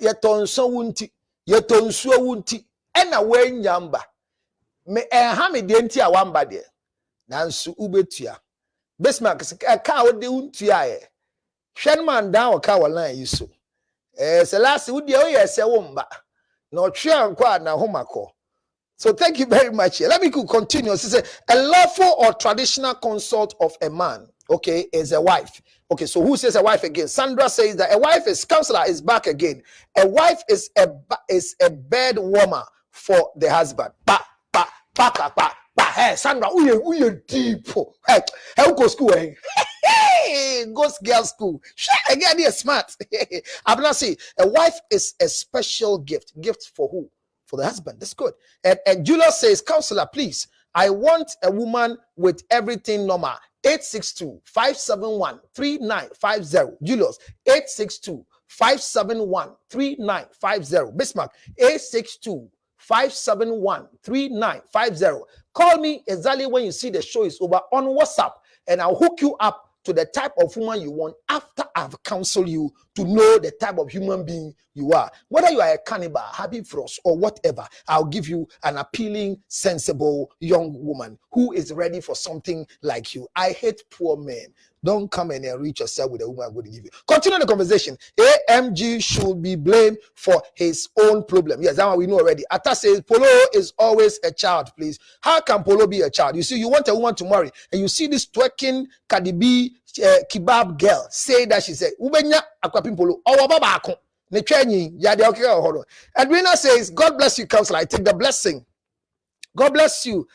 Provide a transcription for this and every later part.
yetonso wunti yetonso wunti ena wenyamba me ha me de nti a wamba de nanso ubetua Bismarck ka wo de wuntua ye hwenman dan o ka wala yi so selasi wo de o ye se wo mba na otwe anko na homako. So thank you very much. Let me continue. She said, a lawful or traditional consort of a man, okay, is a wife. Okay, so who says a wife again? Sandra says that a wife is counselor is back again. A wife is a bed warmer for the husband. Hey, Sandra, we deep. Hey, go school. Hey, goes girl school. Again, you're smart. I'm not saying a wife is a special gift. Gift for who? For the husband. That's good. And Julius says, counselor, please, I want a woman with everything normal. 862-571-3950. Julius, 862-571-3950. Bismarck, 862-571-3950. Call me exactly when you see the show is over on WhatsApp, and I'll hook you up to the type of woman you want after I've counseled you to know the type of human being you are. Whether you are a cannibal, happy frost, or whatever, I'll give you an appealing, sensible young woman who is ready for something like you. I hate poor men. Don't come and enrich yourself with a woman I'm going to give you. Continue the conversation. AMG should be blamed for his own problem. Yes, that one we know already. Atta says, Polo is always a child, please. How can Polo be a child? You see, you want a woman to marry, and you see this twerking Cardi B kebab girl say that she said, Ubenya akwapim Polo. Edwina says, God bless you, counselor. I take the blessing. God bless you.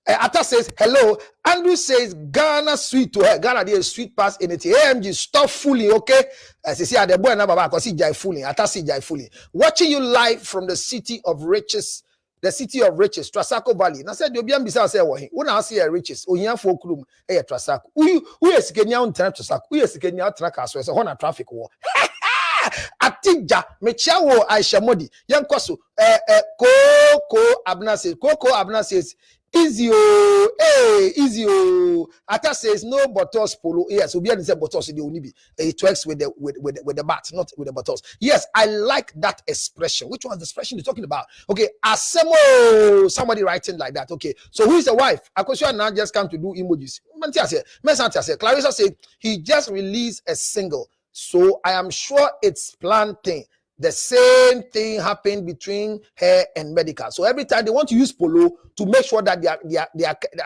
Atta says, hello. Andrew says, Ghana sweet to her. Ghana there is sweet past anything. AMG, stop fooling, okay? As you see, the boy na baba, because he jai fooling. Atta see jai fooling. Watching you live from the city of riches, Trasacco Valley. I said, you'll be ambitious. I said, when I see a riches, oh, yeah, folk room, Trasacco. Who is Kenya on Trasacco? Who is Kenya Tracas? So on a traffic war. Atija mechiawo Aisha Modi yankoso Coco Abna says easy easy Ata says no bottles Polo. Yes, we say bottles the only be it works with the bat, not with the bottles. Yes, I like that expression. Which one is the expression you're talking about? Okay, Asemo, somebody writing like that. Okay, so who is the wife? Akosua now just come to do emojis. Clarissa said he just released a single. So I am sure it's planting. The same thing happened between her and Medical. So every time they want to use Polo to make sure that they are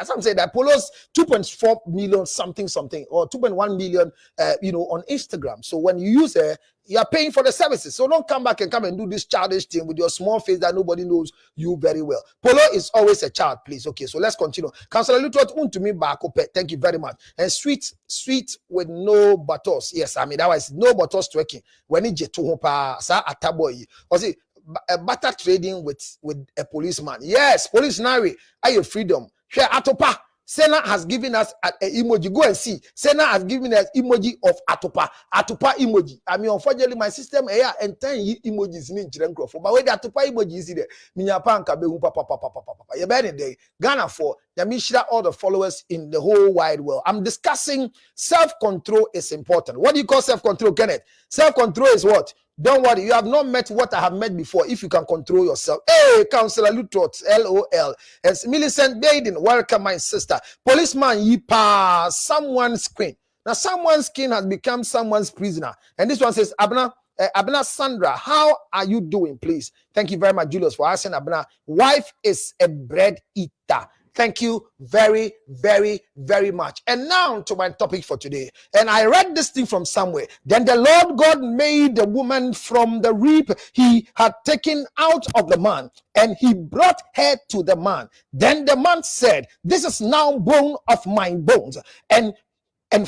some say that Polo's 2.4 million something or 2.1 million on Instagram. So when you use her, you are paying for the services. So don't come back and do this childish thing with your small face that nobody knows you very well. Polo is always a child, please. Okay, so let's continue. Councillor Lutot to me back up. Thank you very much. And sweet with no butters. Yes, I mean that was no butters twerking. When it get to hopa sa ataboy. Was it butter trading with a policeman? Yes, police nari. Are you freedom? Share atopa. Sena has given us an emoji. Go and see. Sena has given us emoji of Atupa emoji. I mean, unfortunately, my system here and 10 emojis in Chirengrofo. But where the Atupa emoji is there, Minyapanka be papa. You better day. Ghana for Yamishra, all the followers in the whole wide world. I'm discussing self-control is important. What do you call self-control, Kenneth? Self-control is what? Don't worry, you have not met what I have met before if you can control yourself. Hey, Councillor Lutrot, LOL. And Millicent Baden, welcome, my sister. Policeman, yipa, someone's queen. Now, someone's king has become someone's prisoner. And this one says, Abna Sandra, how are you doing, please? Thank you very much, Julius, for asking Abna. Wife is a bread eater. Thank you very, very, very much. And now to my topic for today. And I read this thing from somewhere. Then the Lord God made the woman from the rib he had taken out of the man, and he brought her to the man. Then the man said, this is now bone of my bones and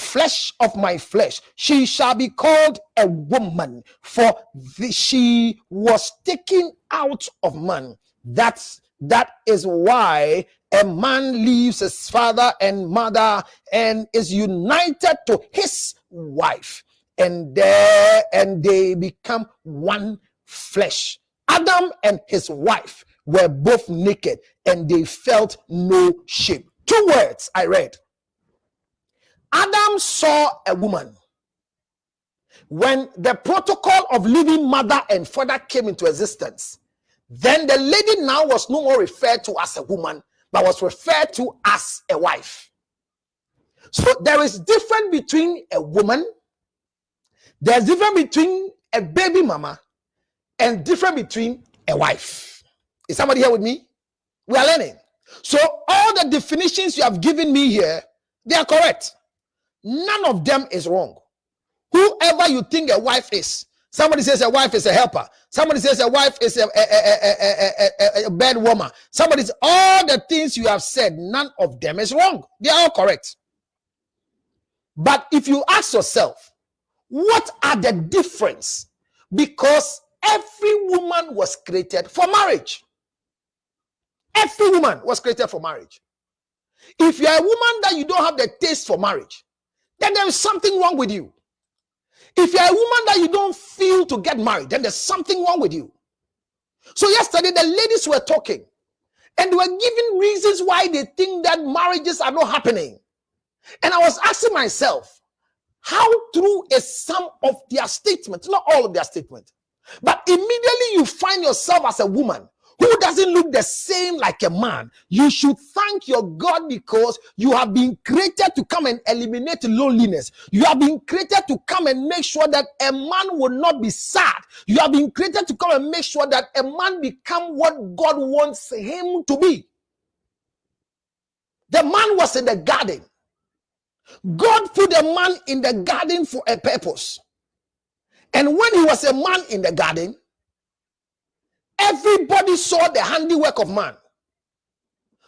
flesh of my flesh. She shall be called a woman, for she was taken out of man. That is why a man leaves his father and mother and is united to his wife, and they become one flesh. Adam and his wife were both naked and they felt no shame. 2 words I read. Adam saw a woman When the protocol of living mother and father came into existence, then the lady now was no more referred to as a woman, but was referred to as a wife. So there is difference between a woman, there's difference between a baby mama, and difference between a wife. Is somebody here with me? We are learning. So all the definitions you have given me here, they are correct. None of them is wrong. Whoever you think a wife is, somebody says a wife is a helper. Somebody says a wife is a bad woman. Somebody says all the things you have said, none of them is wrong. They are all correct. But if you ask yourself, what are the difference? Because every woman was created for marriage. Every woman was created for marriage. If you are a woman that you don't have the taste for marriage, then there is something wrong with you. If you're a woman that you don't feel to get married, then there's something wrong with you. So yesterday, the ladies were talking, and they were giving reasons why they think that marriages are not happening. And I was asking myself, how true is some of their statements? Not all of their statements. But immediately you find yourself as a woman who doesn't look the same like a man. You should thank your God because you have been created to come and eliminate loneliness. You have been created to come and make sure that a man will not be sad. You have been created to come and make sure that a man become what God wants him to be. The man was in the garden. God put a man in the garden for a purpose. And when he was a man in the garden, everybody saw the handiwork of man.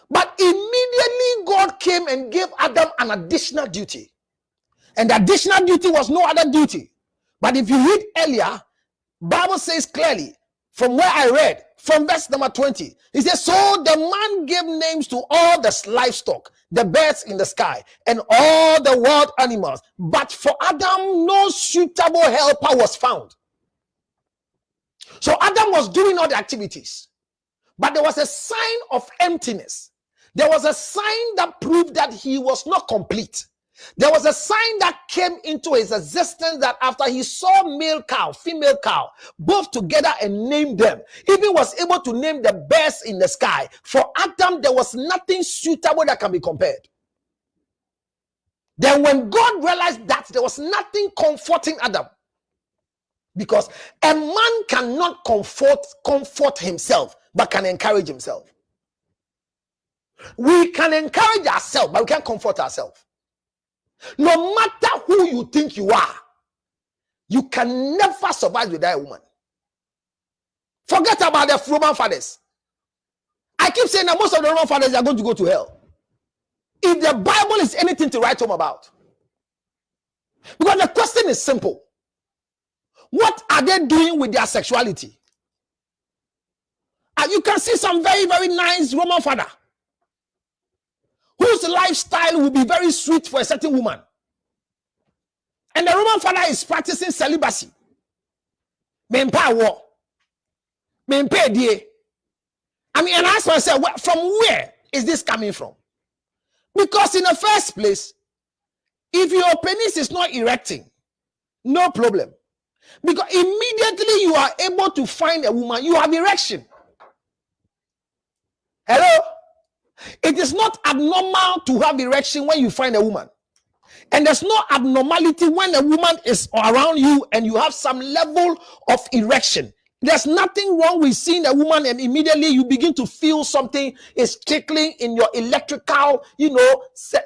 But immediately God came and gave Adam an additional duty. And the additional duty was no other duty. But if you read earlier, Bible says clearly, from where I read, from verse number 20, it says, so the man gave names to all the livestock, the birds in the sky, and all the wild animals. But for Adam, no suitable helper was found. So Adam was doing all the activities, but there was a sign of emptiness. There was a sign that proved that he was not complete. There was a sign that came into his existence that after he saw male cow, female cow, both together and named them, even was able to name the birds in the sky. For Adam, there was nothing suitable that can be compared. Then when God realized that there was nothing comforting Adam, because a man cannot comfort himself, but can encourage himself. We can encourage ourselves, but we can't comfort ourselves. No matter who you think you are, you can never survive without a woman. Forget about the Roman fathers. I keep saying that most of the Roman fathers are going to go to hell. If the Bible is anything to write home about. Because the question is simple. What are they doing with their sexuality? And you can see some very, very nice Roman father whose lifestyle will be very sweet for a certain woman. And the Roman father is practicing celibacy. I mean, and I ask myself, from where is this coming from? Because in the first place, if your penis is not erecting, no problem. Because immediately you are able to find a woman, you have erection. Hello? It is not abnormal to have erection when you find a woman. And there's no abnormality when a woman is around you and you have some level of erection. There's nothing wrong with seeing a woman and immediately you begin to feel something is tickling in your electrical,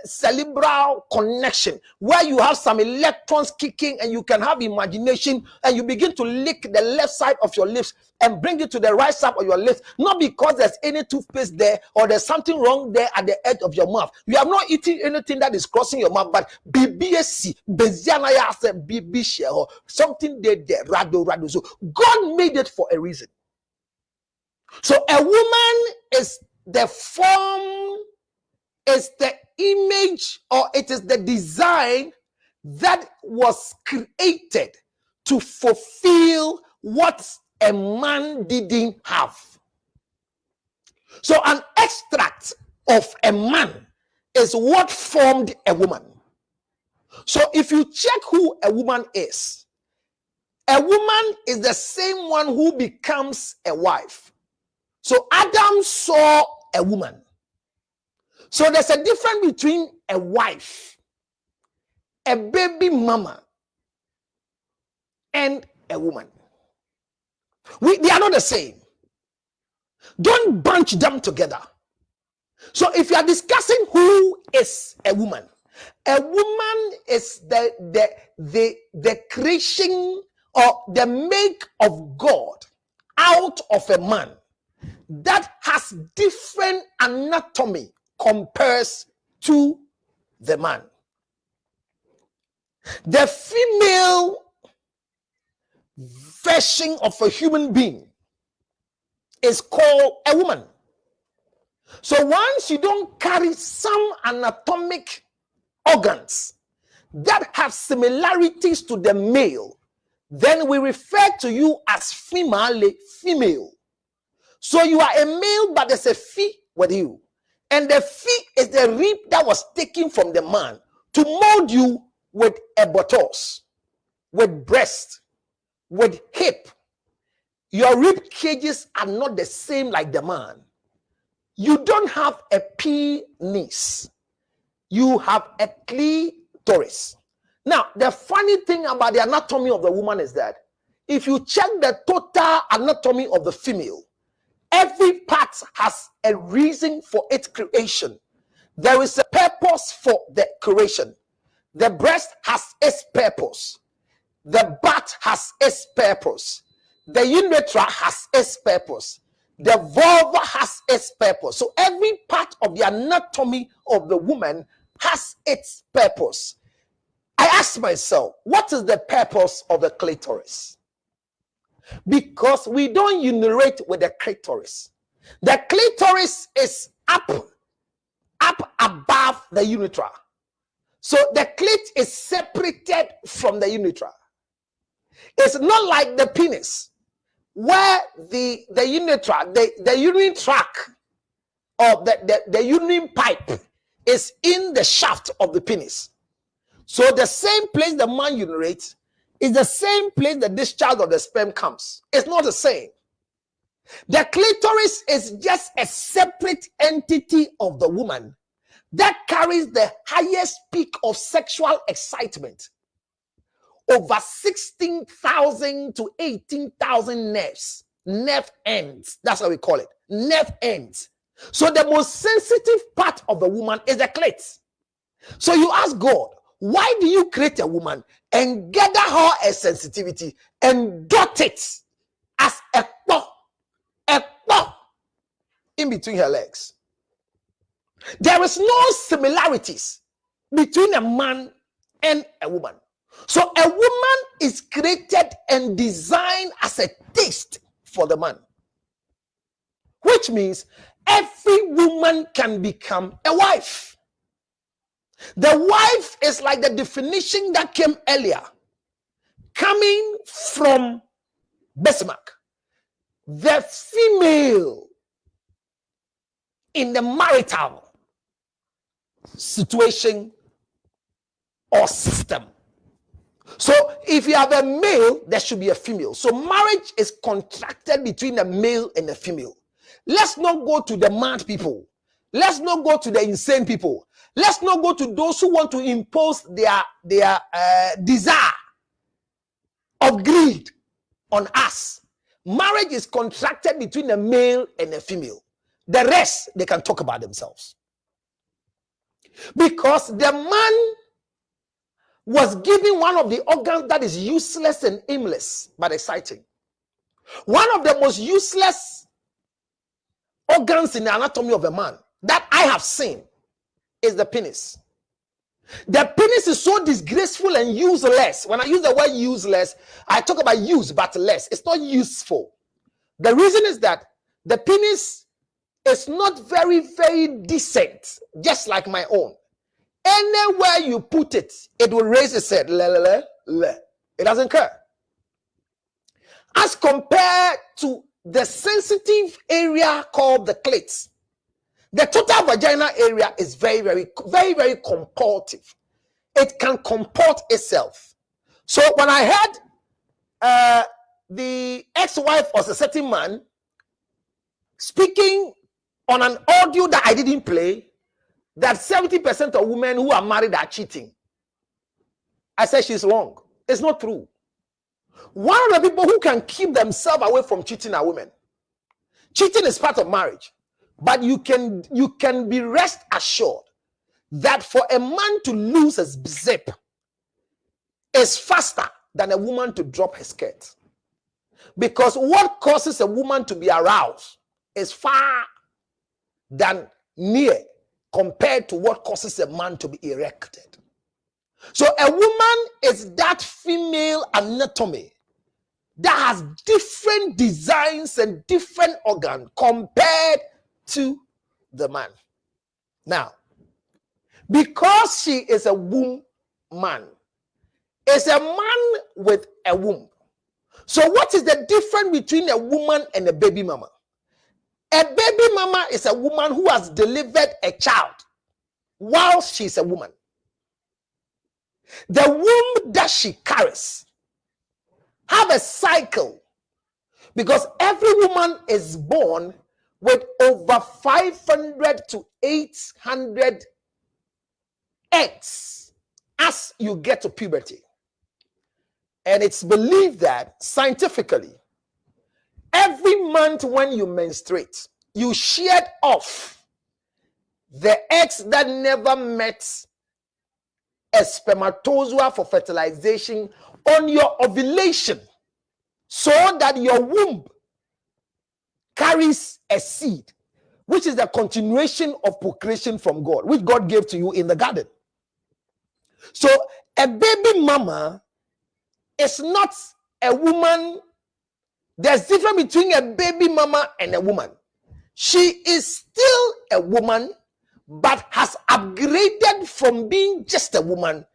cerebral connection, where you have some electrons kicking and you can have imagination and you begin to lick the left side of your lips and bring it to the right side of your lips, not because there's any toothpaste there or there's something wrong there at the edge of your mouth. You have not eaten anything that is crossing your mouth, but BBSC, something there, rado. So God made it for a reason. So a woman is the form, is the image, or it is the design that was created to fulfill what a man didn't have. So an extract of a man is what formed a woman. So if you check who a woman is, A woman is the same one who becomes a wife. So Adam saw a woman. So there's a difference between a wife, a baby mama, and a woman. They are not the same. Don't bunch them together. So if you are discussing who is a woman is the creation or the make of God out of a man that has different anatomy compares to the man. The female version of a human being is called a woman. So once you don't carry some anatomic organs that have similarities to the male, then we refer to you as female. So you are a male, but there's a fee with you. And the fee is the rib that was taken from the man to mold you with a buttocks, with breast, with hip. Your rib cages are not the same like the man. You don't have a penis. You have a clitoris. Now, the funny thing about the anatomy of the woman is that if you check the total anatomy of the female, every part has a reason for its creation. There is a purpose for the creation. The breast has its purpose. The butt has its purpose. The urethra has its purpose. The vulva has its purpose. So every part of the anatomy of the woman has its purpose. I asked myself, what is the purpose of the clitoris? Because we don't urinate with the clitoris. The clitoris is up above the urethra. So the clit is separated from the urethra. It's not like the penis, where the urethra, the urine tract or the urine pipe is in the shaft of the penis. So the same place the man urinates is the same place the discharge of the sperm comes. It's not the same. The clitoris is just a separate entity of the woman that carries the highest peak of sexual excitement. Over 16,000 to 18,000 nerve ends. That's how we call it, nerve ends. So the most sensitive part of the woman is the clit. So you ask God, why do you create a woman and gather her a sensitivity and dot it as a paw in between her legs? There is no similarities between a man and a woman. So a woman is created and designed as a taste for the man, which means every woman can become a wife. The wife is like the definition that came earlier, coming from Bismarck. The female in the marital situation or system. So if you have a male, there should be a female. So marriage is contracted between a male and a female. Let's not go to the mad people. Let's not go to the insane people. Let's not go to those who want to impose their desire of greed on us. Marriage is contracted between a male and a female. The rest, they can talk about themselves. Because the man was given one of the organs that is useless and aimless but exciting. One of the most useless organs in the anatomy of a man that I have seen is the penis. The penis is so disgraceful and useless. When I use the word useless, I talk about use but less. It's not useful. The reason is that the penis is not very, very decent, just like my own. Anywhere you put it, it will raise its head. It doesn't care. As compared to the sensitive area called the clit, the total vagina area is very, very, very, very comportive. It can comport itself. So when I heard the ex-wife was a certain man speaking on an audio that I didn't play, that 70% of women who are married are cheating. I said she's wrong. It's not true. One of the people who can keep themselves away from cheating are women. Cheating is part of marriage, but you can be rest assured that for a man to lose his zip is faster than a woman to drop her skirt. Because what causes a woman to be aroused is far than near compared to what causes a man to be erected. So a woman is that female anatomy that has different designs and different organs compared to the man. Now, because she is a womb man, is a man with a womb. So what is the difference between a woman and a baby mama? A baby mama is a woman who has delivered a child while she's a woman. The womb that she carries have a cycle, because every woman is born with over 500 to 800 eggs as you get to puberty. And it's believed that scientifically, every month when you menstruate, you shed off the eggs that never met a spermatozoa for fertilization on your ovulation, so that your womb carries a seed, which is the continuation of procreation from God, which God gave to you in the garden. So a baby mama is not a woman. There's difference between a baby mama and a woman. She is still a woman, but has upgraded from being just a woman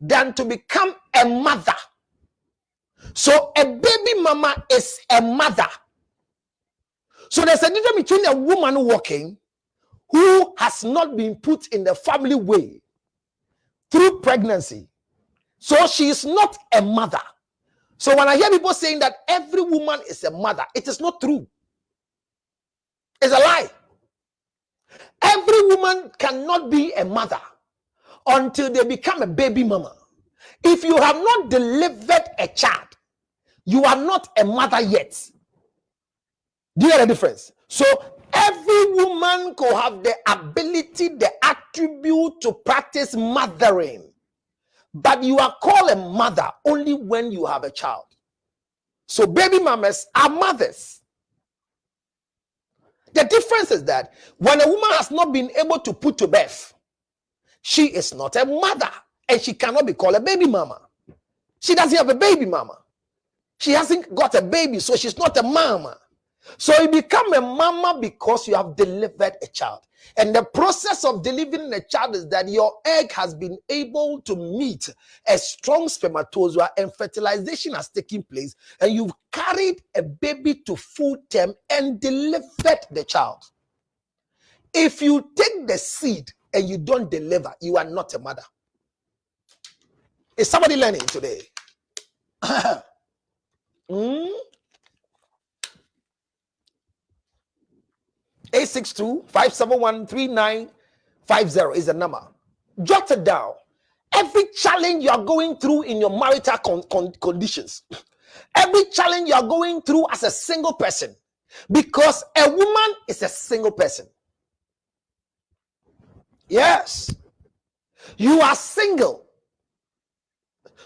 than to become a mother. So a baby mama is a mother. So there's a difference between a woman walking who has not been put in the family way through pregnancy. So she is not a mother. So when I hear people saying that every woman is a mother, it is not true. It's a lie. Every woman cannot be a mother until they become a baby mama. If you have not delivered a child, you are not a mother yet. Do you hear the difference? So every woman could have the ability, the attribute to practice mothering, but you are called a mother only when you have a child. So baby mamas are mothers. The difference is that when a woman has not been able to put to birth, she is not a mother, and she cannot be called a baby mama. She doesn't have a baby mama. She hasn't got a baby, so she's not a mama. So you become a mama because you have delivered a child. And the process of delivering a child is that your egg has been able to meet a strong spermatozoa and fertilization has taken place, and you've carried a baby to full term and delivered the child. If you take the seed and you don't deliver, you are not a mother. Is somebody learning today? 862-571-3950 is the number. Jot it down. Every challenge you are going through in your marital conditions, every challenge you are going through as a single person, because a woman is a single person. Yes, you are single.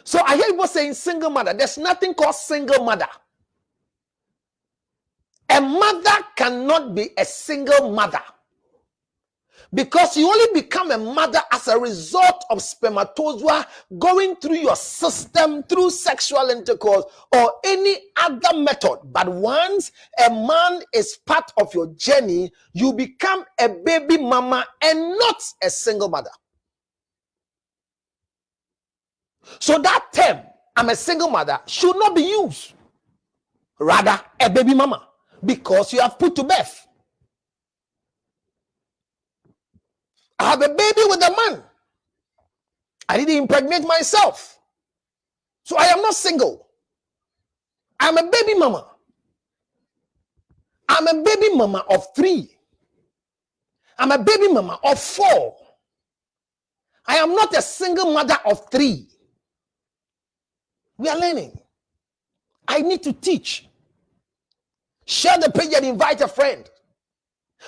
So I hear people saying single mother. There's nothing called single mother. A mother cannot be a single mother, because you only become a mother as a result of spermatozoa going through your system through sexual intercourse or any other method. But once a man is part of your journey, you become a baby mama and not a single mother. So that term, I'm a single mother, should not be used. Rather, a baby mama, because you have put to birth. I have a baby with a man. I didn't impregnate myself. So I am not single. I'm a baby mama. I'm a baby mama of 3. I'm a baby mama of 4. I am not a single mother of 3. We are learning. I need to teach. Share the page and invite a friend.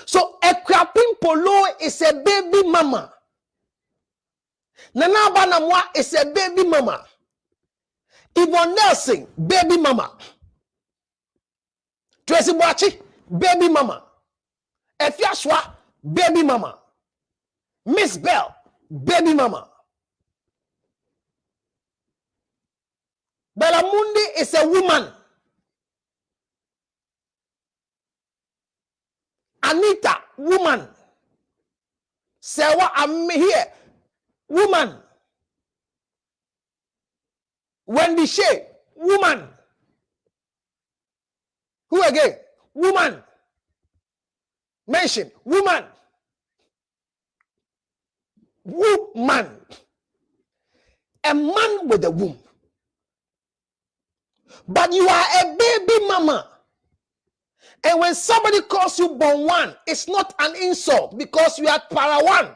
So Ekwapin Polo is a baby mama. Nana Banamwa is a baby mama. Yvonne Nelson, baby mama. Tracy Boachi, baby mama. Efiashwa, baby mama. Miss Bell, baby mama. Belamundi is a woman. Anita, woman. Sewa, I'm here, woman. Wendy Shea, woman. Who again? Woman. Mention, woman. Woman. A man with a womb. But you are a baby mama. And when somebody calls you born one, it's not an insult because you are para one.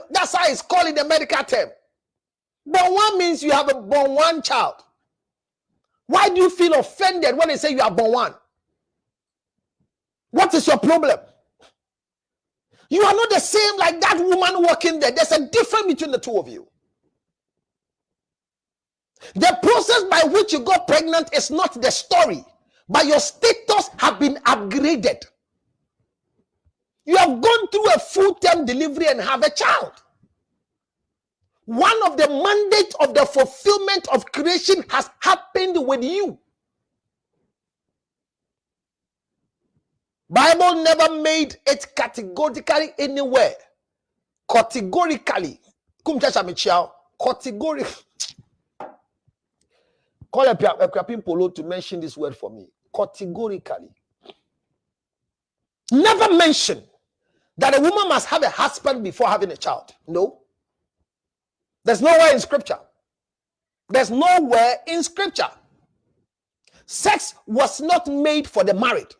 That's how it's called in the medical term. Born one means you have a born one child. Why do you feel offended when they say you are born one? What is your problem? You are not the same like that woman walking there. There's a difference between the two of you. The process by which you got pregnant is not the story, but your status have been upgraded. You have gone through a full-term delivery and have a child. One of the mandates of the fulfillment of creation has happened with you. Bible never made it categorically anywhere. Categorically. Categorically. Call a Polo to mention this word for me. Categorically. Never mention that a woman must have a husband before having a child. No. There's nowhere in scripture. There's nowhere in scripture. Sex was not made for the married.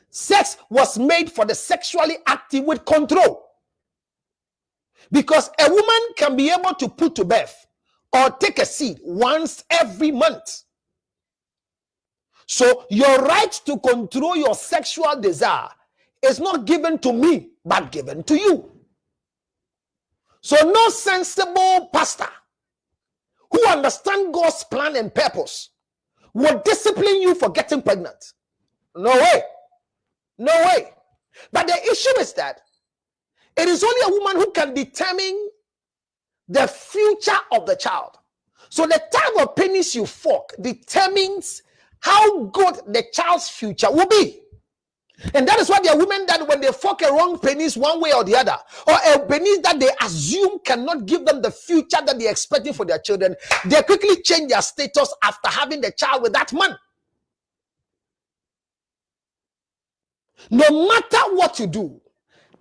Sex was made for the sexually active with control. Because a woman can be able to put to birth or take a seed once every month. So your right to control your sexual desire is not given to me, but given to you. So no sensible pastor who understands God's plan and purpose will discipline you for getting pregnant. No way. No way. But the issue is that it is only a woman who can determine the future of the child. So the type of penis you fuck determines how good the child's future will be. And that is why there are women that when they fuck a wrong penis one way or the other, or a penis that they assume cannot give them the future that they're expecting for their children, they quickly change their status after having the child with that man. No matter what you do,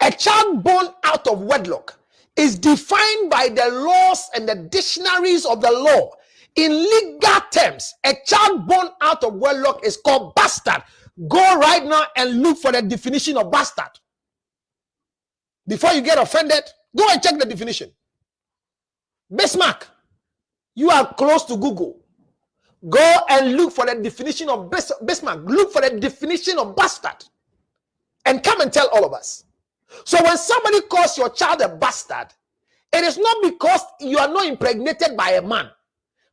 a child born out of wedlock is defined by the laws and the dictionaries of the law. In legal terms, a child born out of wedlock is called bastard. Go right now and look for the definition of bastard. Before you get offended, go and check the definition. Bismarck, you are close to Google. Go and look for the definition of Bismarck. Look for the definition of bastard. And come and tell all of us. So when somebody calls your child a bastard, it is not because you are not impregnated by a man,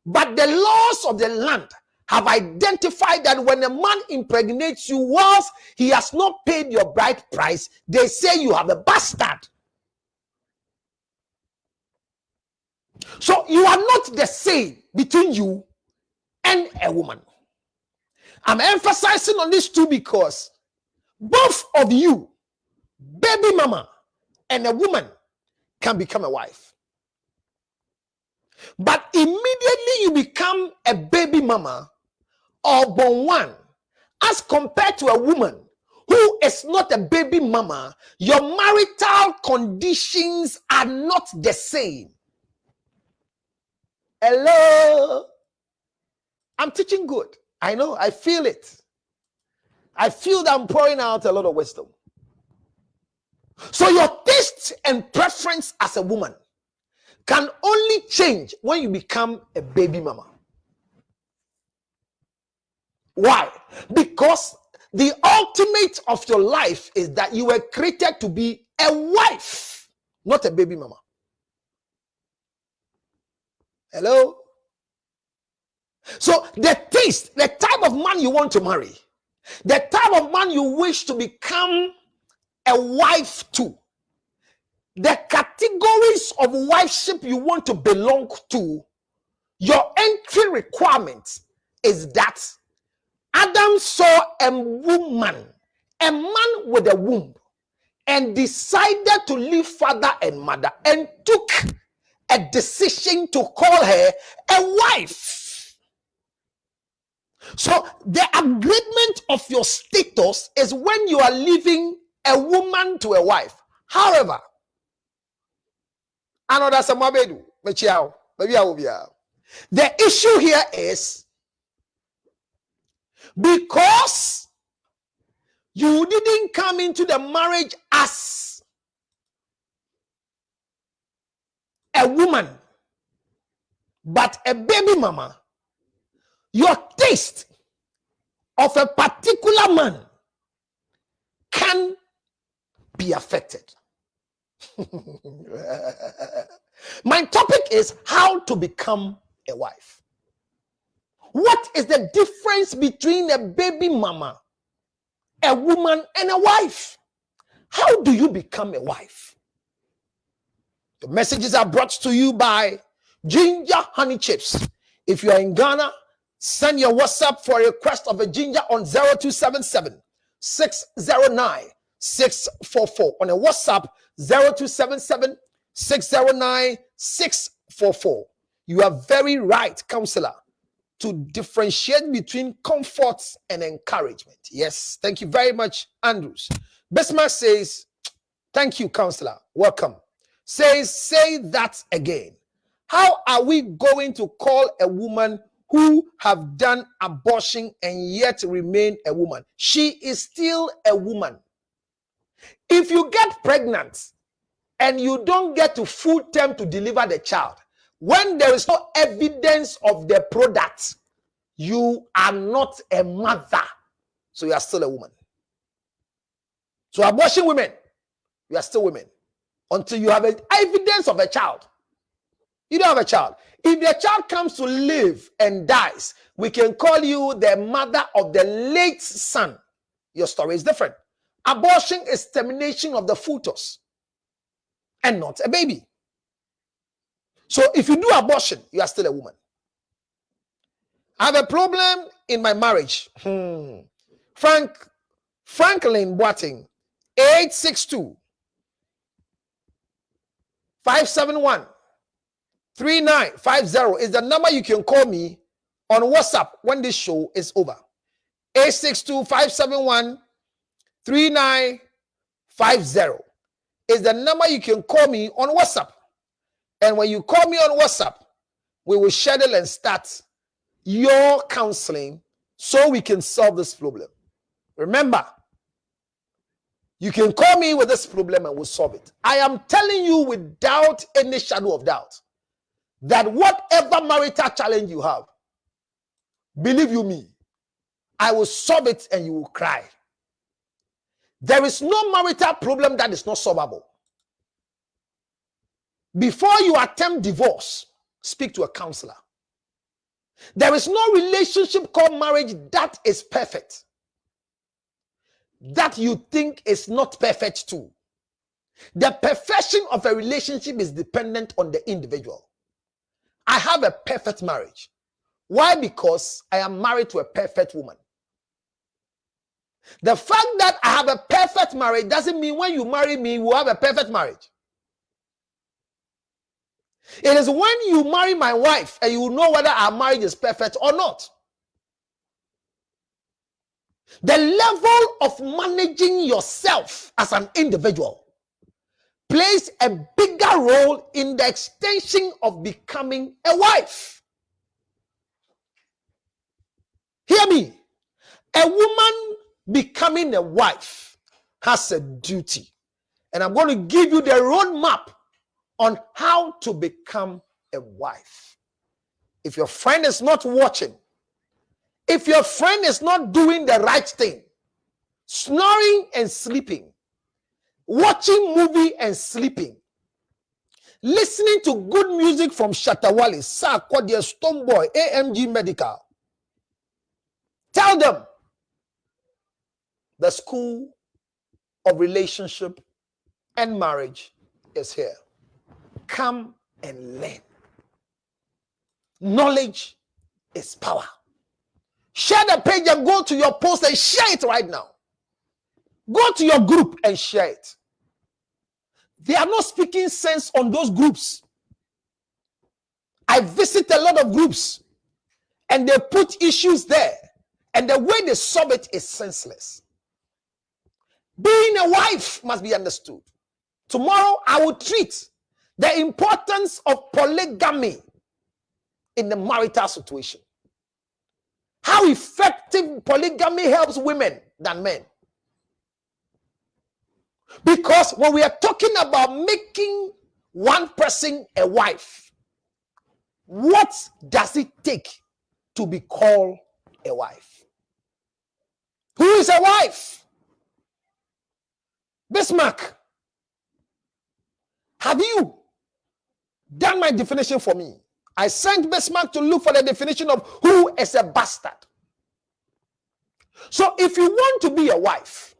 but the laws of the land have identified that when a man impregnates you whilst he has not paid your bride price, they say you have a bastard. So you are not the same between you and a woman. I'm emphasizing on this too because both of you, baby mama and a woman, can become a wife. But immediately you become a baby mama or born one, as compared to a woman who is not a baby mama, your marital conditions are not the same. Hello? I'm teaching good. I know. I feel it. I feel that I'm pouring out a lot of wisdom. So your taste and preference as a woman can only change when you become a baby mama. Why? Because the ultimate of your life is that you were created to be a wife, not a baby mama. Hello? So the taste, the type of man you want to marry, the type of man you wish to become a wife to, the categories of wifeship you want to belong to, your entry requirement is that Adam saw a woman, a man with a womb, and decided to leave father and mother and took a decision to call her a wife. So the agreement of your status is when you are leaving a woman to a wife. However, the issue here is because you didn't come into the marriage as a woman, but a baby mama, your taste of a particular man can be affected. My topic is how to become a wife. What is the difference between a baby mama, a woman, and a wife? How do you become a wife? The messages are brought to you by Ginger Honey Chips. If you are in Ghana, send your WhatsApp for a request of a ginger on 0277 609 644. On a WhatsApp 0277 609 644. You are very right, counselor, to differentiate between comfort and encouragement. Yes, thank you very much, Andrews. Bismarck says, thank you, counselor. Welcome. Says, say that again. How are we going to call a woman who have done abortion and yet remain a woman? She is still a woman. If you get pregnant and you don't get to full term to deliver the child, when there is no evidence of the product, you are not a mother. So you are still a woman. So abortion women, you are still women. Until you have evidence of a child. You don't have a child. If the child comes to live and dies, we can call you the mother of the late son. Your story is different. Abortion is termination of the fetus and not a baby. So if you do abortion, you are still a woman. I have a problem in my marriage. Franklin Boating, 862 571 3950 is the number you can call me on WhatsApp when this show is over. 862 571 3950 is the number you can call me on WhatsApp. And when you call me on WhatsApp, we will schedule and start your counseling so we can solve this problem. Remember, you can call me with this problem and we'll solve it. I am telling you without any shadow of doubt that whatever marital challenge you have, believe you me, I will solve it and you will cry. There is no marital problem that is not solvable. Before you attempt divorce, speak to a counselor. There is no relationship called marriage that is perfect, that you think is not perfect too. The perfection of a relationship is dependent on the individual. I have a perfect marriage. Why? Because I am married to a perfect woman. The fact that I have a perfect marriage doesn't mean when you marry me, we'll have a perfect marriage. It is when you marry my wife and you will know whether our marriage is perfect or not. The level of managing yourself as an individual plays a bigger role in the extension of becoming a wife. Hear me. A woman becoming a wife has a duty. And I'm going to give you the roadmap on how to become a wife. If your friend is not watching, if your friend is not doing the right thing, snoring and sleeping, watching movie and sleeping, listening to good music from Shatawali, Sarkodie, Stoneboy, AMG Medical, tell them the school of relationship and marriage is here. Come and learn. Knowledge is power. Share the page and go to your post and share it right now. Go to your group and share it. They are not speaking sense on those groups. I visit a lot of groups and they put issues there, and the way they solve it is senseless. Being a wife must be understood. Tomorrow I will treat the importance of polygamy in the marital situation. How effective polygamy helps women than men. Because when we are talking about making one person a wife, what does it take to be called a wife? Who is a wife? Bismarck, have you done my definition for me? I sent Bismarck to look for the definition of who is a bastard. So if you want to be a wife,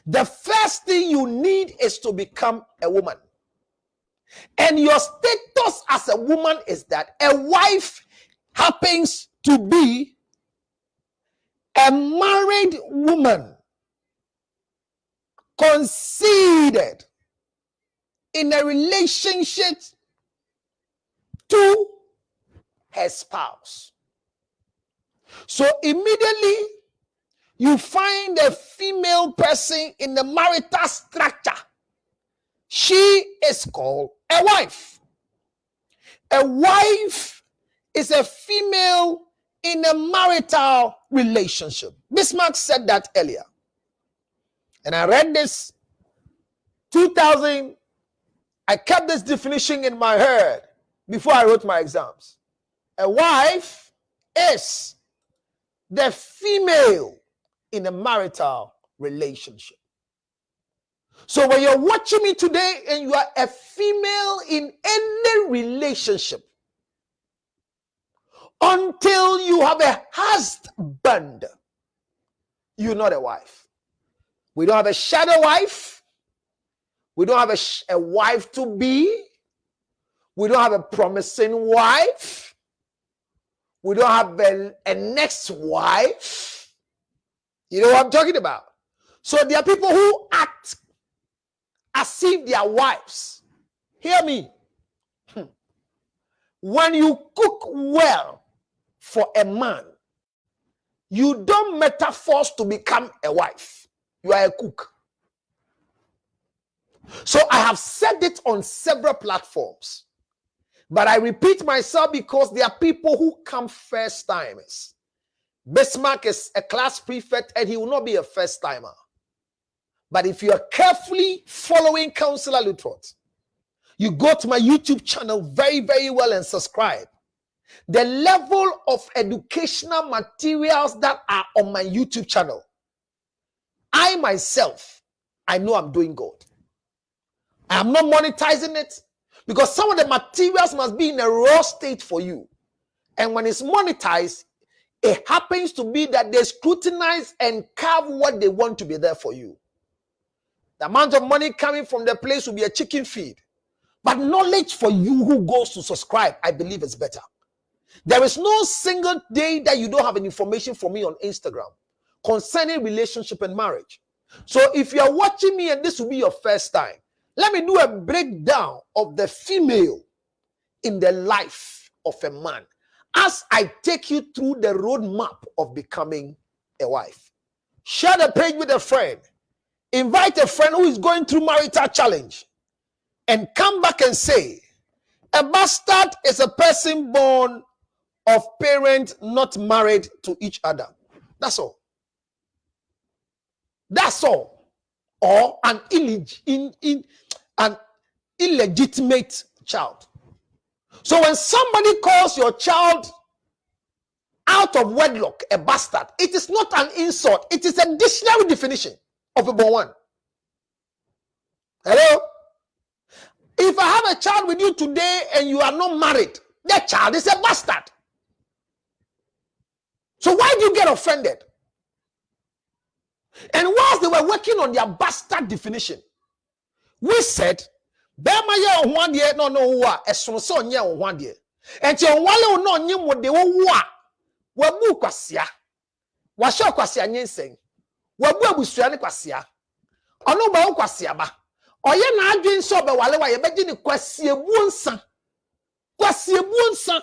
the first thing you need is to become a woman. And your status as a woman is that a wife happens to be a married woman conceded in a relationship to her spouse. So immediately you find a female person in the marital structure. She is called a wife. A wife is a female in a marital relationship. Bismarck said that earlier. And I read this 2000. I kept this definition in my head before I wrote my exams. A wife is the female in a marital relationship. So when you're watching me today and you are a female in any relationship, until you have a husband, you're not a wife. We don't have a shadow wife. We don't have a wife to be. We don't have a promising wife. We don't have a next wife. You know what I'm talking about? So there are people who act as if they are wives. Hear me. When you cook well for a man, you don't metaphors to become a wife. You are a cook. So I have said it on several platforms, but I repeat myself because there are people who come first timers. Bismarck is a class prefect and he will not be a first timer. But if you are carefully following Counselor Lutrot, you go to my YouTube channel very, very well and subscribe. The level of educational materials that are on my YouTube channel, I myself, I know I'm doing good. I'm not monetizing it because some of the materials must be in a raw state for you. And when it's monetized, it happens to be that they scrutinize and carve what they want to be there for you. The amount of money coming from the place will be a chicken feed. But knowledge for you who goes to subscribe, I believe is better. There is no single day that you don't have an information from me on Instagram concerning relationship and marriage. So if you are watching me and this will be your first time, let me do a breakdown of the female in the life of a man as I take you through the roadmap of becoming a wife. Share the page with a friend. Invite a friend who is going through marital challenge and come back and say, a bastard is a person born of parents not married to each other. That's all. That's all. Or an illegitimate child. So when somebody calls your child out of wedlock a bastard, it is not an insult. It is a dictionary definition of a born one. Hello? If I have a child with you today and you are not married, that child is a bastard. So why do you get offended? And whilst they were working on their bastard definition, we said, Bema ye one year no wa esonso nye one year. And you wale no nye mo de wa wabu kwasia. Washo kwasia nyensen. Wabu abusua ne kwasia. Ono ba kwasia ba. Oye na adwen so be wale wa ye beji ni kwasia buonsa. Kwasia buonsa.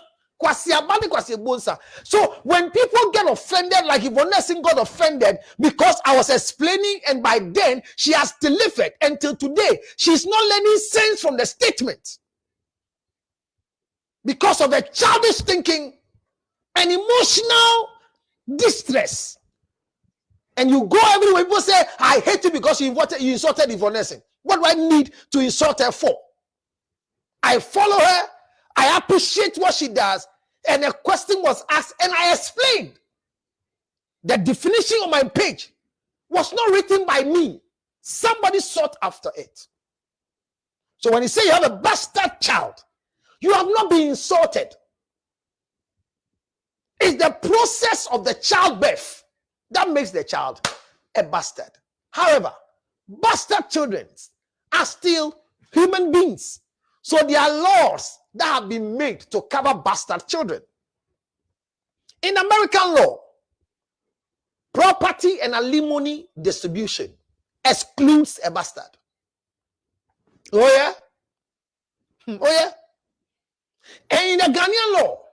So when people get offended, like Yvonne got offended because I was explaining, and by then she has delivered until today, she's not learning sense from the statement because of a childish thinking and emotional distress. And you go everywhere, people say, I hate you because you insulted Yvonne. What do I need to insult her for? I follow her. I appreciate what she does, and a question was asked, and I explained. The definition on my page was not written by me. Somebody sought after it. So when you say you have a bastard child, you have not been insulted. It's the process of the childbirth that makes the child a bastard. However, bastard children are still human beings. So there are laws that have been made to cover bastard children. In American law, property and alimony distribution excludes a bastard. Oh yeah? Oh yeah? And in the Ghanaian law,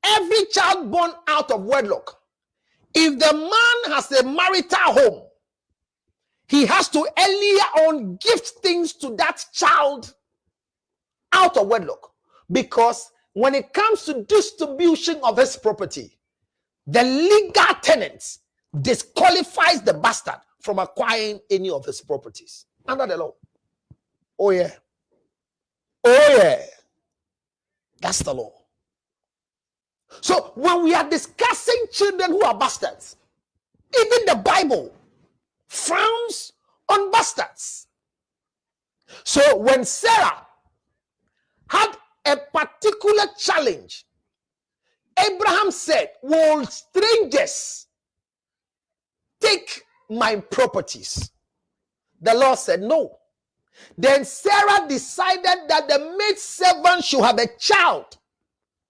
every child born out of wedlock, if the man has a marital home, he has to earlier on gift things to that child out of wedlock, because when it comes to distribution of his property, the legal tenant disqualifies the bastard from acquiring any of his properties under the law. Oh yeah. Oh yeah. That's the law. So when we are discussing children who are bastards, even the Bible frowns on bastards. So when Sarah had a particular challenge, Abraham said, will strangers take my properties? The Lord said no. Then Sarah decided that the maid servant should have a child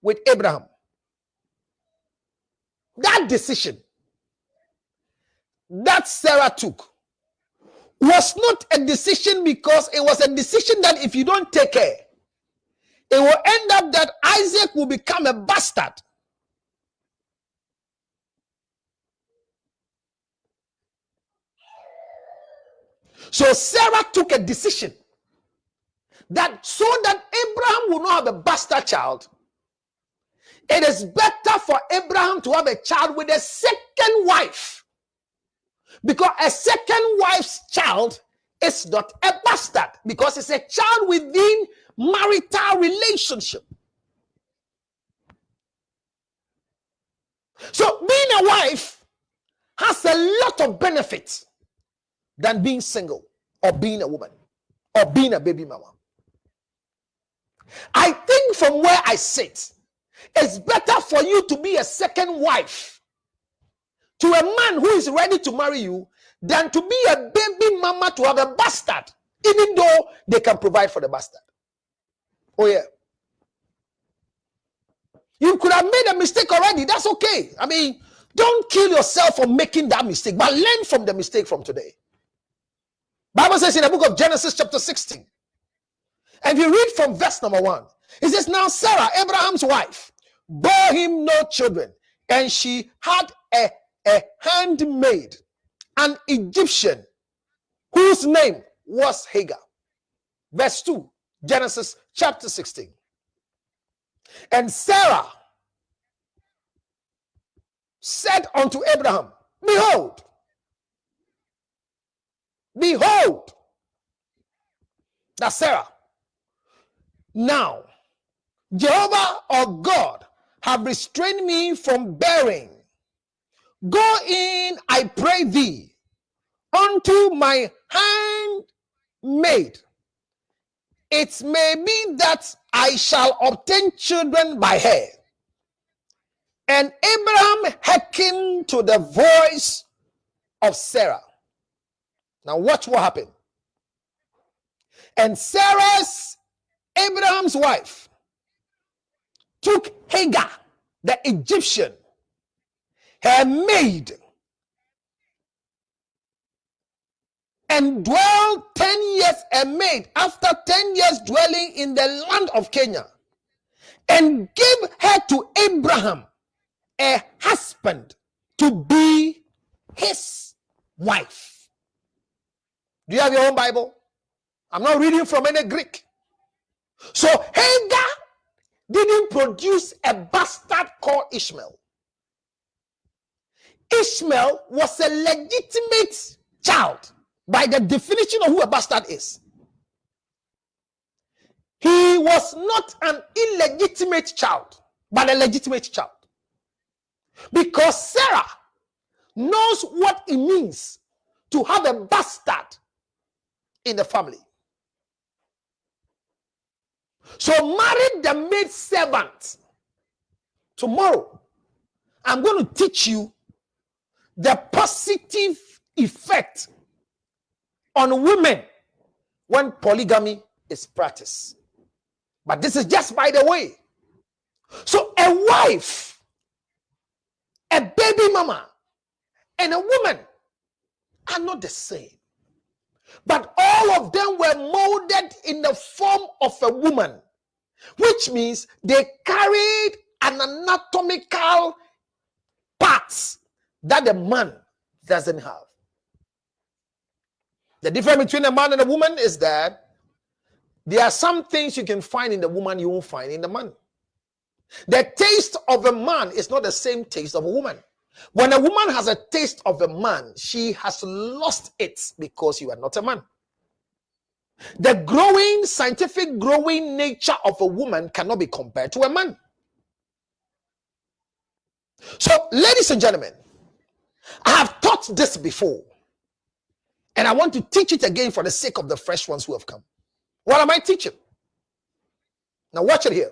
with Abraham. That decision that Sarah took was not a decision because it was a decision that if you don't take care, it will end up that Isaac will become a bastard. So Sarah took a decision that so that Abraham will not have a bastard child, it is better for Abraham to have a child with a second wife. Because a second wife's child is not a bastard, because it's a child within marital relationship. So being a wife has a lot of benefits than being single or being a woman or being a baby mama. I think from where I sit, it's better for you to be a second wife to a man who is ready to marry you than to be a baby mama to have a bastard, even though they can provide for the bastard. Oh yeah. You could have made a mistake already. That's okay. I mean, don't kill yourself for making that mistake, but learn from the mistake from today. Bible says in the book of Genesis chapter 16, and if you read from verse number 1, it says, now Sarah, Abraham's wife, bore him no children, and she had a handmaid, an Egyptian, whose name was Hagar. Verse 2, Genesis chapter 16. And Sarah said unto Abraham, behold, that's Sarah. Now, Jehovah or God have restrained me from bearing. Go in, I pray thee, unto my handmaid. It may be that I shall obtain children by her. And Abraham hearkened to the voice of Sarah. Now watch what happened. And Sarah's, Abraham's wife, took Hagar, the Egyptian, her maid, and dwelled 10 years a maid after 10 years dwelling in the land of Canaan, and gave her to Abraham, a husband, to be his wife. Do you have your own Bible? I'm not reading from any Greek. So Hagar didn't produce a bastard called Ishmael. Ishmael was a legitimate child by the definition of who a bastard is. He was not an illegitimate child, but a legitimate child. Because Sarah knows what it means to have a bastard in the family. So marry the maid servant. Tomorrow, I'm going to teach you the positive effect on women when polygamy is practiced. But this is just by the way. So a wife, a baby mama, and a woman are not the same. But all of them were molded in the form of a woman, which means they carried an anatomical parts that the man doesn't have. The difference between a man and a woman is that there are some things you can find in the woman you won't find in the man. The taste of a man is not the same taste of a woman. When a woman has a taste of a man, she has lost it because you are not a man. The growing, scientific growing nature of a woman cannot be compared to a man. So, ladies and gentlemen, I have taught this before, and I want to teach it again for the sake of the fresh ones who have come. What am I teaching? Now watch it here.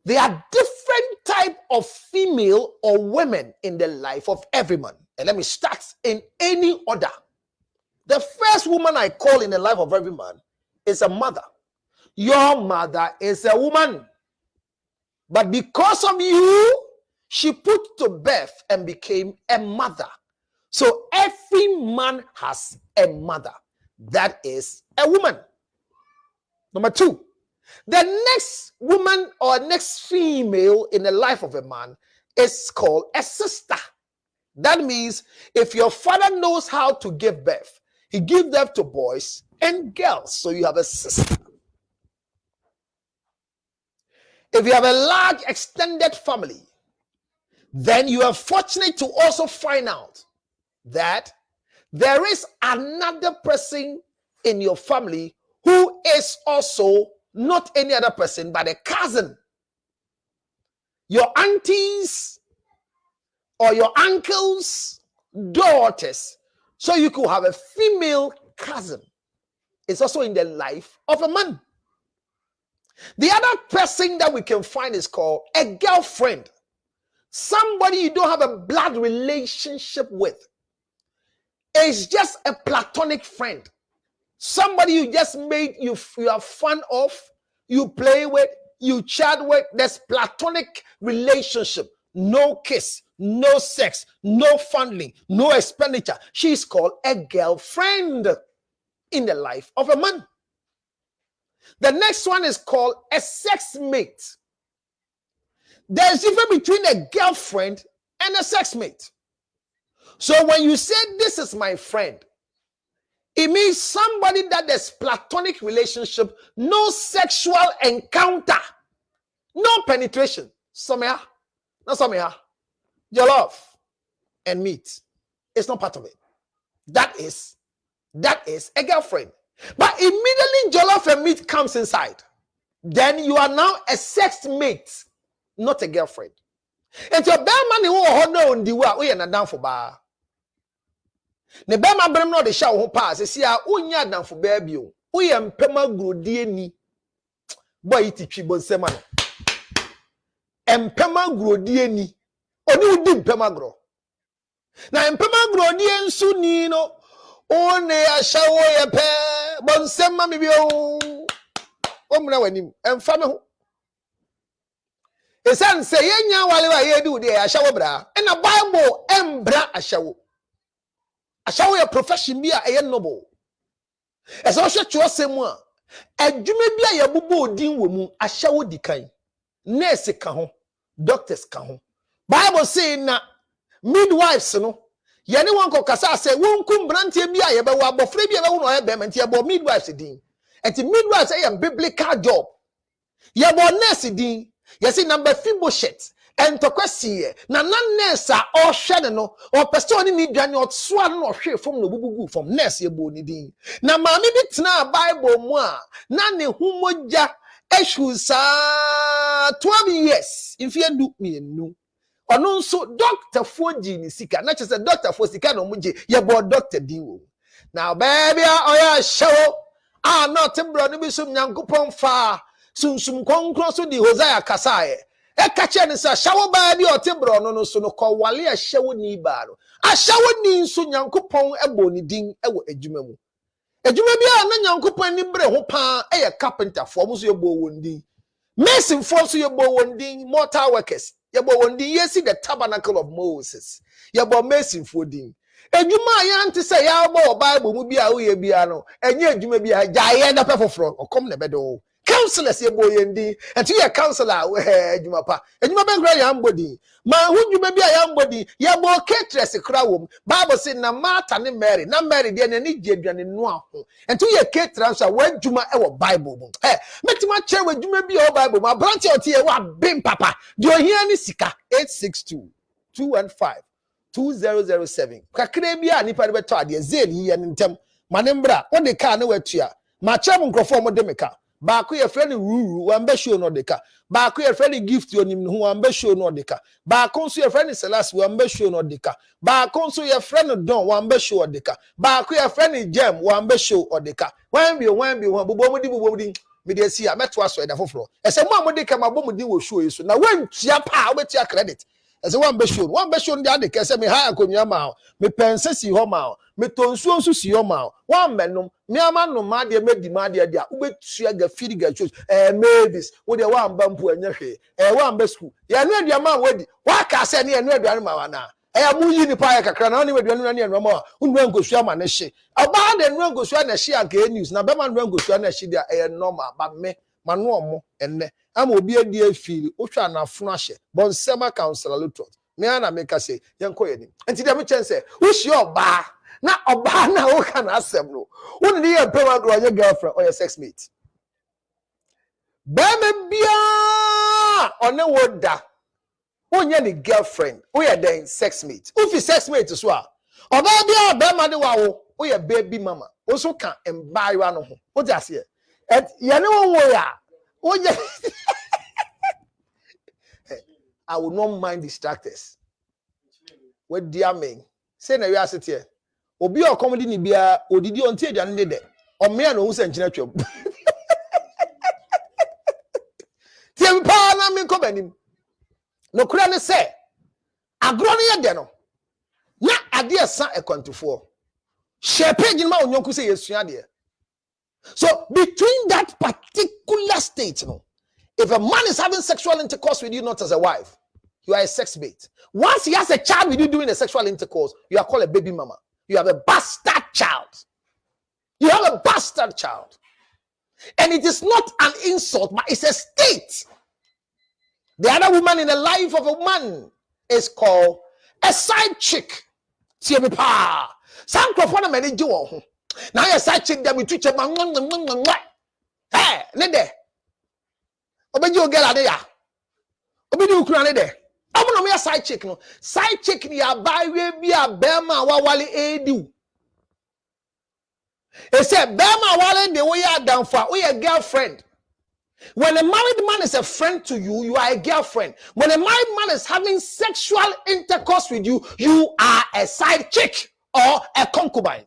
There are different types of female or women in the life of every man. And let me start in any order. The first woman I call in the life of every man is a mother. Your mother is a woman. But because of you, she put to birth and became a mother. So every man has a mother. That is a woman. Number two, the next woman or next female in the life of a man is called a sister. That means if your father knows how to give birth, he gives birth to boys and girls. So you have a sister. If you have a large extended family, then you are fortunate to also find out that there is another person in your family who is also not any other person but a cousin. Your aunties or your uncles' daughters. So you could have a female cousin. It's also in the life of a man. The other person that we can find is called a girlfriend. Somebody you don't have a blood relationship with. It's just a platonic friend. Somebody you just made you are fun of, you play with, you chat with. There's platonic relationship. No kiss, no sex, no fondling, no expenditure. She's called a girlfriend in the life of a man. The next one is called a sex mate. There's a difference between a girlfriend and a sex mate. So when you say this is my friend, it means somebody that there's platonic relationship, no sexual encounter, no penetration. Somewhere, not somewhere. jollof and meat. It's not part of it. That is a girlfriend. But immediately jollof and meat comes inside, then you are now a sex mate, not a girlfriend. And your bad money will hold on the way we are down for bar. The bad man bring no the show who pass. See, I unya down for baby. We am pema grodieni. Boy, it chibon semano. Empema grodieni. Oni udi pema gro. Na empema grodien sunino. One a shower ya pe. Bon sema mi bio. Omna wanim. Enfame. Esan say yenya wale wa ye do there ashawo bra. And a Bible embra ashawo. Ashawo your profession be a noble. As I should to say more. Adwuma bia ya bubu odin wo mu ashawo dikan. Nurse ka ho, doctors ka ho. Bible say na midwives no. Ye ne won kokasa say wonkum brantie bia ye be wo abofre bia be wo no ye be mentie bo midwives din. Enti midwives say a biblical job. Ye bo nurse din. Yes, number Fiboshet and Tokwesi na nurse or shade no or person ni dwane or swan or share from no bubu from nurse ye bo ni din. Na mami bit na Bible mo a na ne humoja eshu sa 12 years if you do me no. Ono nso doctor foji ni sika na che say doctor for sika no muje ye bo doctor din wo. Now baby oya show not bro no bi sum nyankopon fa sunsum konkro so di Hosea kasae e kache ni sa shawo ba bi otebro no so no ko wale a shawo ni ba no a shawo ni nso nyankopon ebo ni din ewo adwuma mu adwuma bi a na nyankopon ni bre ho pa e ye carpenter fo mo so yebo wondin mason fo so yebo wondin mortar workers yebo wondin yesi the tabernacle of Moses yebo mason fo din adwuma ya nte se ya bo Bible mu bi a wo ye bia no enye adwuma bi a jaye da pefoforo okom ne bedo counselors ye boy ndi and you a counselor edwuma pa edwuma ben gra ya mbodi ma hudwuma bia ya mbodi ye bo caterers kra wom Bible say na Martha ne Mary na Mary de na ni jedwane no aho and you a caterers a wadwuma e wo Bible mu metima che wadwuma bia o Bible ma branch out here wa bim papa de ohia ni sika 862 215 2007 kakra bia nipa de beto ade zeli ye ntem manembra wo de ka na watua ma chem nkrofo mo de meka Baako ye friend ruru wambe show no deka. Baako ye friend gift onim no wambe show no deka. Baako nso ye friend Selas wambe show no deka. Baako nso ye friend Don wambe show deka. Baako ye friend Jem wambe show odeka. Wambi bobo mu di me dey see ameto aso eda foforo. Ese mo amodeka mabo mu di wo show yi so na wantua pa obetia credit. Ese wambe show ndi ade kese me ha akonwa ma me pense si ho ma me tonsuo nso si ho ma wammenom me amano ma de medi ma de dia ubetua ga firi ga church mavis wo de wamba mpo anya hwe wamba school ya no aduama wadi waka se ne enu aduane ma wana mu yi ni pa ya kakra na ne aduane na ne enu ma unu angosua ma ne hye oba de enu angosua na hye anka news na be ma enu angosua na hye dia normal ba me manu omo enne ama obi adi afiri otwa na afunu ahye bonsema counselor lutot me ana make say yenko ye ni enti de me chense wo hye oba na oba na wo kana asem no woni ne ye pema gro your girlfriend or your sex mate be me bia one woda onye ni girlfriend wo ye den sex mate ufi sex mate so a oba bia be ma de wa wo ye baby mama wo so kan embayiwa no ho wo ti ase ye ne wo ya onye I will not mind distractors what dear me say na we are sit here obi o comedy ni bia odidi onti aduane ne de o me na o se nkyina twam tie pa na me ko banim no kura ne se agro ne ye de no na ade esa ekwantufo share page ma onyonku se yesua de so between that particular state no if a man is having sexual intercourse with you not as a wife you are a sex mate once he has a child with you doing a sexual intercourse you are called a baby mama. You have a bastard child. You have a bastard child. And it is not an insult, but it's a state. The other woman in the life of a man is called a side chick. Some microphone manage you. Now a side chick that we teach a man. Hey, Nede. Obeji ogela de ya. Obeji ukura ne de. I'm no me side chick no. Side chick ni abawe bi a bema wawale edu. It said bema wale de we are down for we a girlfriend. When a married man is a friend to you, you are a girlfriend. When a married man is having sexual intercourse with you, you are a side chick or a concubine.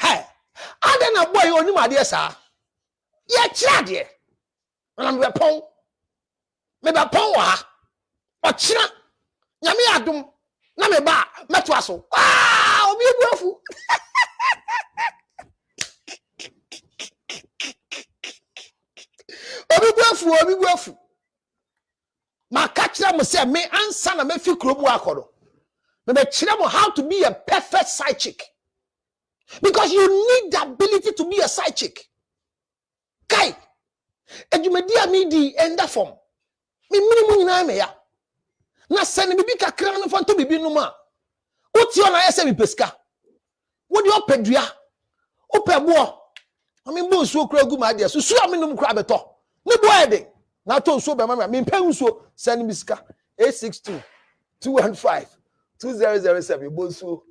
Hey, I don't know boy only my dear sir. Yeah, chad and I'm a pong. Maybe a pong or china. Yami adum. Na me ba metwaso. Ah, obi ebuafu. Obi buafu. Ma kachira mo say me ansa na me fi krobu akodo. Me be chira mo how to be a perfect side chick. Because you need the ability to be a side chick. Kai. Ejumedi amidi enda form. Me minimum nyina me ya. Na send bibi kakra no fanto bibi no ma. Oti ona yese bi peska. Wo di opadua. Opebo. Ami bo nsuo kura gu ma dia. Susu aminum kura beto. Ne bo ede. Na to nsuo be ma me mpe nsuo send mi sika 862 215 2007 bo nsuo.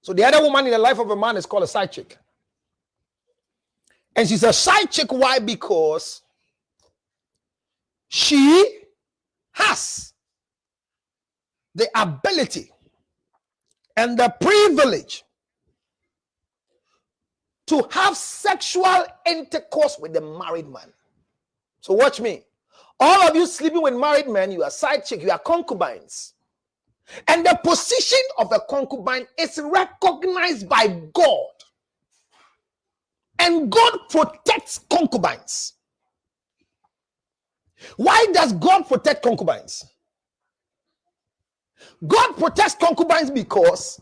So the other woman in the life of a man is called a side chick. And she's a side chick. Why? Because she has the ability and the privilege to have sexual intercourse with the married man. So watch me. All of you sleeping with married men, you are side chick, you are concubines. And the position of a concubine is recognized by God. And God protects concubines. Why does God protect concubines? God protects concubines because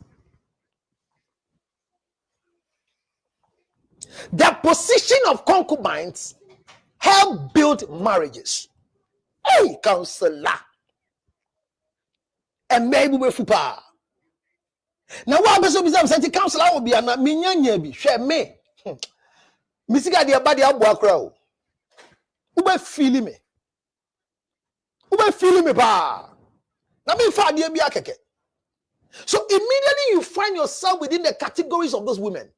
the position of concubines help build marriages. Hey, counselor. And maybe we fupa. Now what person be say counselor will be na minyanya bi hwe me. Misika de ba de abo akra o. Ube feel me. Ube feel me pa. Na me fa de bi akeke. So immediately you find yourself within the categories of those women.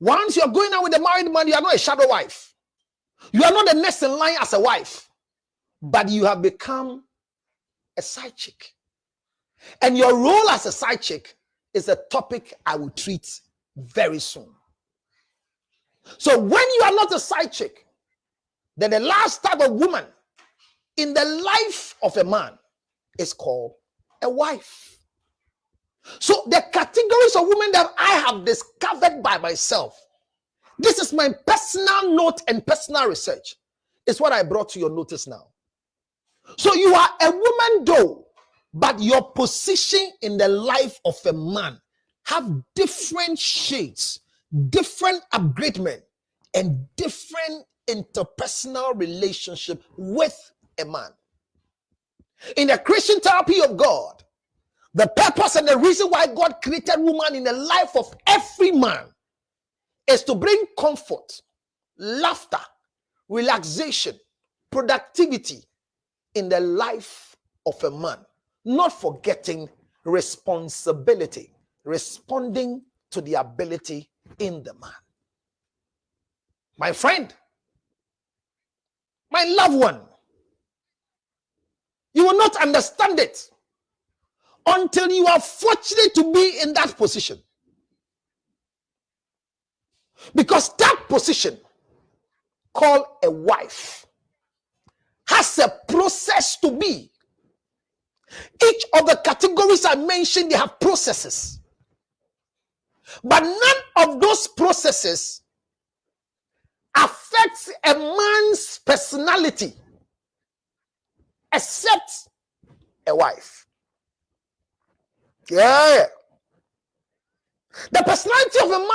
Once you're going out with a married man, you are not a shadow wife. You are not the next in line as a wife, but you have become a side chick. And your role as a side chick is a topic I will treat very soon. So when you are not a side chick, then the last type of woman in the life of a man is called a wife. So the categories of women that I have discovered by myself, this is my personal note and personal research, is what I brought to your notice now. So you are a woman though, but your position in the life of a man have different shades, different upgradement, and different interpersonal relationship with a man. In the Christian therapy of God, the purpose and the reason why God created woman in the life of every man is to bring comfort, laughter, relaxation, productivity in the life of a man, not forgetting responsibility, responding to the ability in the man. My friend, my loved one, you will not understand it until you are fortunate to be in that position. Because that position, called a wife, has a process to be. Each of the categories I mentioned, they have processes. But none of those processes affects a man's personality except a wife. Yeah. The personality of a man